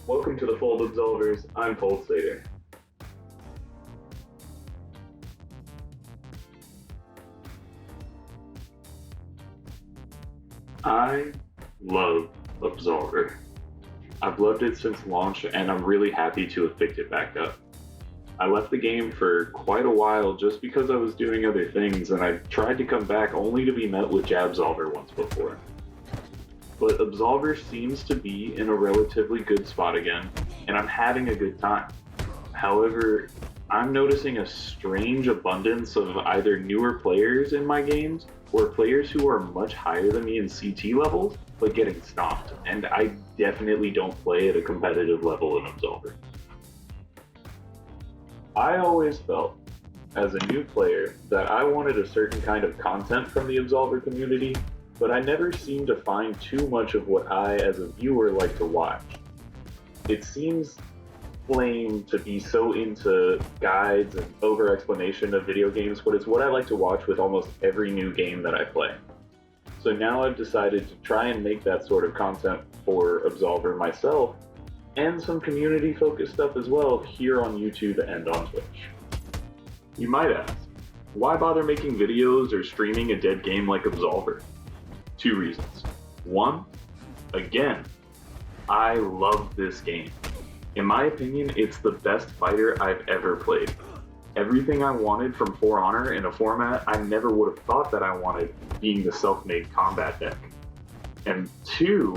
Welcome to the Fold Absolvers. I'm Fold Slater. I love Absolver. I've loved it since launch, and I'm really happy to have picked it back up. I left the game for quite a while just because I was doing other things, and I tried to come back only to be met with Jabsolver once before. But Absolver seems to be in a relatively good spot again, and I'm having a good time. However, I'm noticing a strange abundance of either newer players in my games or players who are much higher than me in CT levels, but getting stomped, and I definitely don't play at a competitive level in Absolver. I always felt, as a new player, that I wanted a certain kind of content from the Absolver community, but I never seemed to find too much of what I, as a viewer, like to watch. It seems lame to be so into guides and over explanation of video games, but it's what I like to watch with almost every new game that I play. So now I've decided to try and make that sort of content for Absolver myself, and some community focused stuff as well here on YouTube and on Twitch. You might ask, why bother making videos or streaming a dead game like Absolver? Two reasons. One, again, I love this game. In my opinion, it's the best fighter I've ever played. Everything I wanted from For Honor in a format I never would have thought that I wanted, being the self-made combat deck. And two,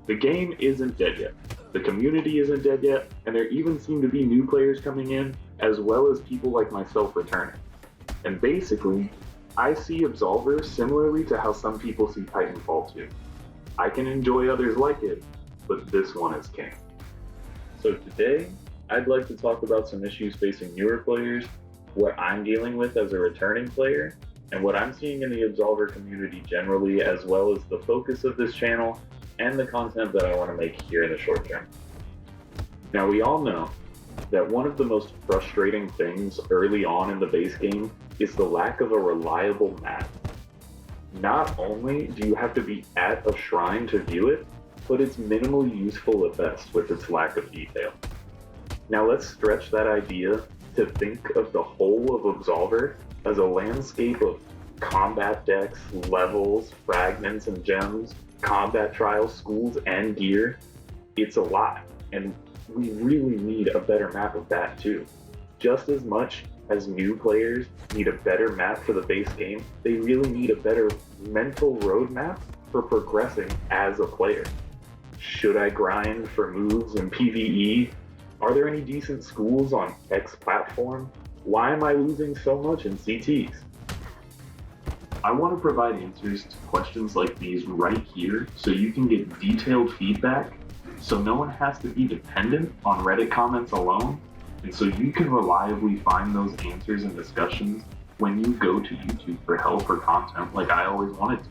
the game isn't dead yet. The community isn't dead yet, and there even seem to be new players coming in, as well as people like myself returning. And basically, I see Absolver similarly to how some people see Titanfall 2. I can enjoy others like it, but this one is king. So today, I'd like to talk about some issues facing newer players, what I'm dealing with as a returning player, and what I'm seeing in the Absolver community generally, as well as the focus of this channel and the content that I want to make here in the short term. Now, we all know that one of the most frustrating things early on in the base game is the lack of a reliable map. Not only do you have to be at a shrine to view it, but it's minimally useful at best with its lack of detail. Now let's stretch that idea to think of the whole of Absolver as a landscape of combat decks, levels, fragments and gems, combat trials, schools, and gear. It's a lot, and we really need a better map of that too. Just as much as new players need a better map for the base game, they really need a better mental roadmap for progressing as a player. Should I grind for moves in PvE? Are there any decent schools on X platform? Why am I losing so much in CTs? I want to provide answers to questions like these right here so you can get detailed feedback, so no one has to be dependent on Reddit comments alone, and so you can reliably find those answers and discussions when you go to YouTube for help or content like I always wanted to.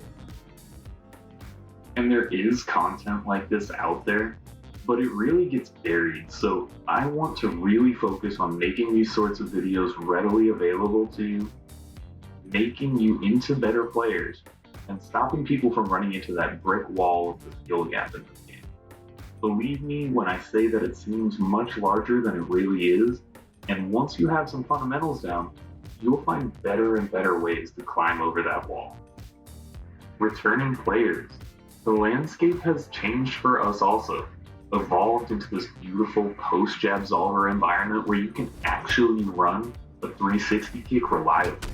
And there is content like this out there, but it really gets buried, so I want to really focus on making these sorts of videos readily available to you, making you into better players, and stopping people from running into that brick wall of the skill gap in this game. Believe me when I say that it seems much larger than it really is, and once you have some fundamentals down, you'll find better and better ways to climb over that wall. Returning players. The landscape has changed for us also, evolved into this beautiful post-Jabsolver environment where you can actually run a 360 kick reliably.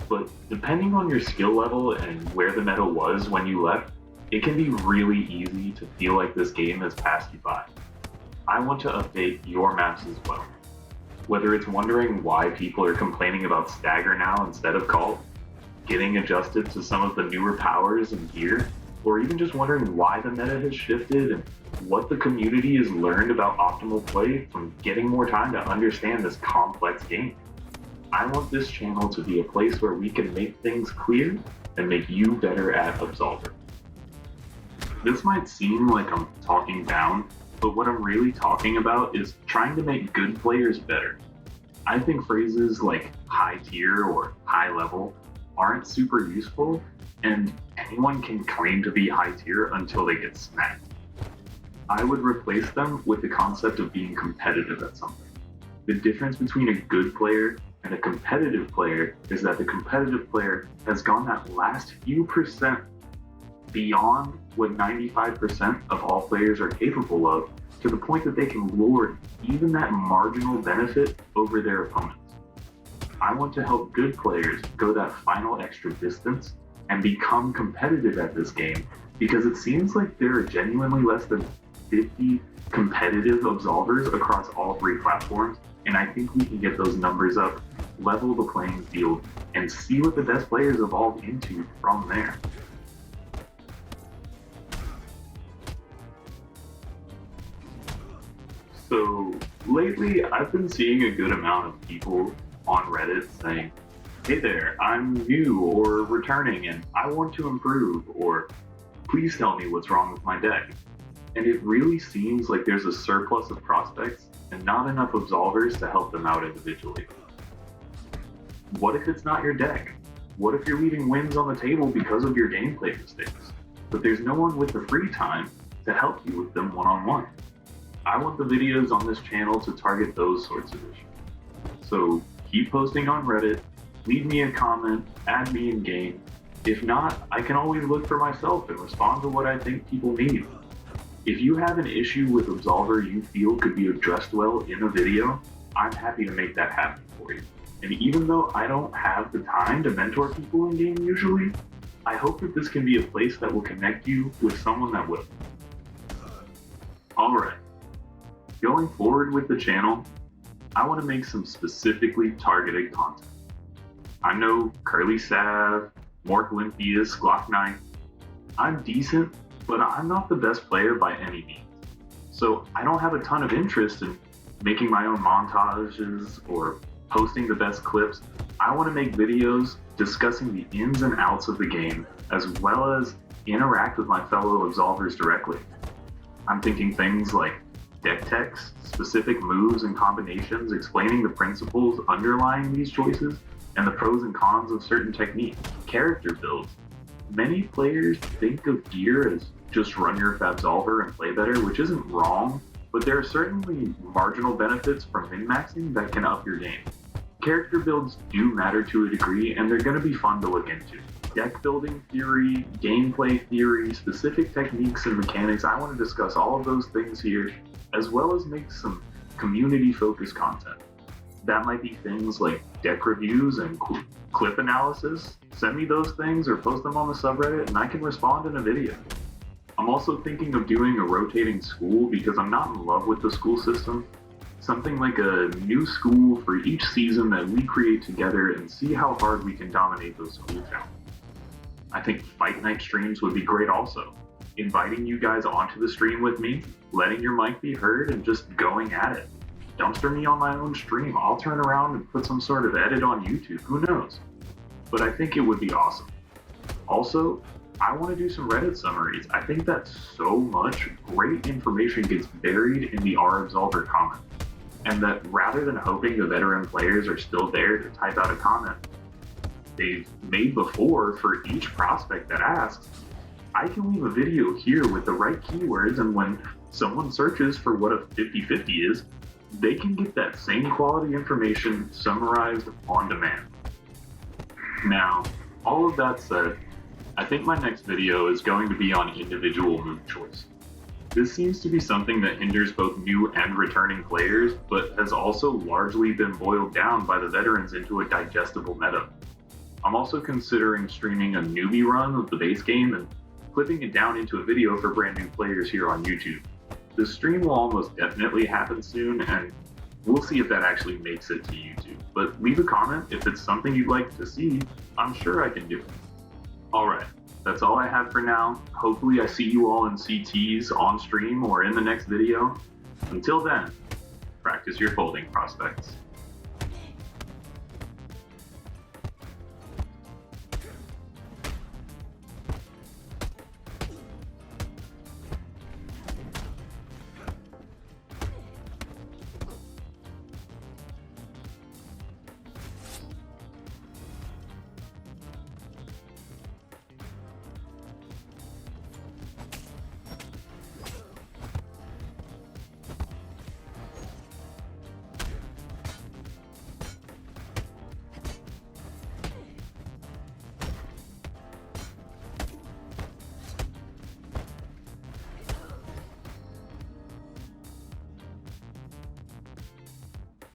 But depending on your skill level and where the meta was when you left, it can be really easy to feel like this game has passed you by. I want to update your maps as well. Whether it's wondering why people are complaining about Stagger now instead of Cult, getting adjusted to some of the newer powers and gear, or even just wondering why the meta has shifted and what the community has learned about optimal play from getting more time to understand this complex game. I want this channel to be a place where we can make things clear and make you better at Absolver. This might seem like I'm talking down, but what I'm really talking about is trying to make good players better. I think phrases like high tier or high level aren't super useful, and anyone can claim to be high tier until they get smacked. I would replace them with the concept of being competitive at something. The difference between a good player and a competitive player is that the competitive player has gone that last few percent beyond what 95% of all players are capable of, to the point that they can lord even that marginal benefit over their opponents. I want to help good players go that final extra distance and become competitive at this game, because it seems like there are genuinely less than 50 competitive absolvers across all three platforms, and I think we can get those numbers up, level the playing field, and see what the best players evolve into from there. So lately, I've been seeing a good amount of people on Reddit saying, "Hey there, I'm new or returning and I want to improve," or "Please tell me what's wrong with my deck." And it really seems like there's a surplus of prospects and not enough absolvers to help them out individually. What if it's not your deck? What if you're leaving wins on the table because of your gameplay mistakes, but there's no one with the free time to help you with them one-on-one? I want the videos on this channel to target those sorts of issues. So keep posting on Reddit, leave me a comment, add me in game. If not, I can always look for myself and respond to what I think people need. If you have an issue with Absolver you feel could be addressed well in a video, I'm happy to make that happen for you. And even though I don't have the time to mentor people in game usually, I hope that this can be a place that will connect you with someone that will. Alright, going forward with the channel, I want to make some specifically targeted content. I know Curly Sav, Mork Olympias, Glock 9. I'm decent, but I'm not the best player by any means. So I don't have a ton of interest in making my own montages or posting the best clips. I want to make videos discussing the ins and outs of the game, as well as interact with my fellow absolvers directly. I'm thinking things like deck text, specific moves and combinations explaining the principles underlying these choices, and the pros and cons of certain techniques. Character builds. Many players think of gear as just run your Absolver and play better, which isn't wrong, but there are certainly marginal benefits from min-maxing that can up your game. Character builds do matter to a degree, and they're going to be fun to look into. Deck building theory, gameplay theory, specific techniques and mechanics, I want to discuss all of those things here, as well as make some community-focused content. That might be things like deck reviews and clip analysis. Send me those things or post them on the subreddit and I can respond in a video. I'm also thinking of doing a rotating school because I'm not in love with the school system. Something like a new school for each season that we create together and see how hard we can dominate those school challenges. I think fight night streams would be great also. Inviting you guys onto the stream with me, letting your mic be heard, and just going at it. Dumpster me on my own stream. I'll turn around and put some sort of edit on YouTube. Who knows? But I think it would be awesome. Also, I want to do some Reddit summaries. I think that so much great information gets buried in the r/absolver comment. And that rather than hoping the veteran players are still there to type out a comment they've made before for each prospect that asks, I can leave a video here with the right keywords, and when someone searches for what a 50-50 is, they can get that same quality information summarized on demand. Now, all of that said, I think my next video is going to be on individual move choice. This seems to be something that hinders both new and returning players, but has also largely been boiled down by the veterans into a digestible meta. I'm also considering streaming a newbie run of the base game and clipping it down into a video for brand new players here on YouTube. The stream will almost definitely happen soon, and we'll see if that actually makes it to YouTube. But leave a comment if it's something you'd like to see. I'm sure I can do it. Alright, that's all I have for now. Hopefully I see you all in CTs on stream or in the next video. Until then, practice your folding prospects.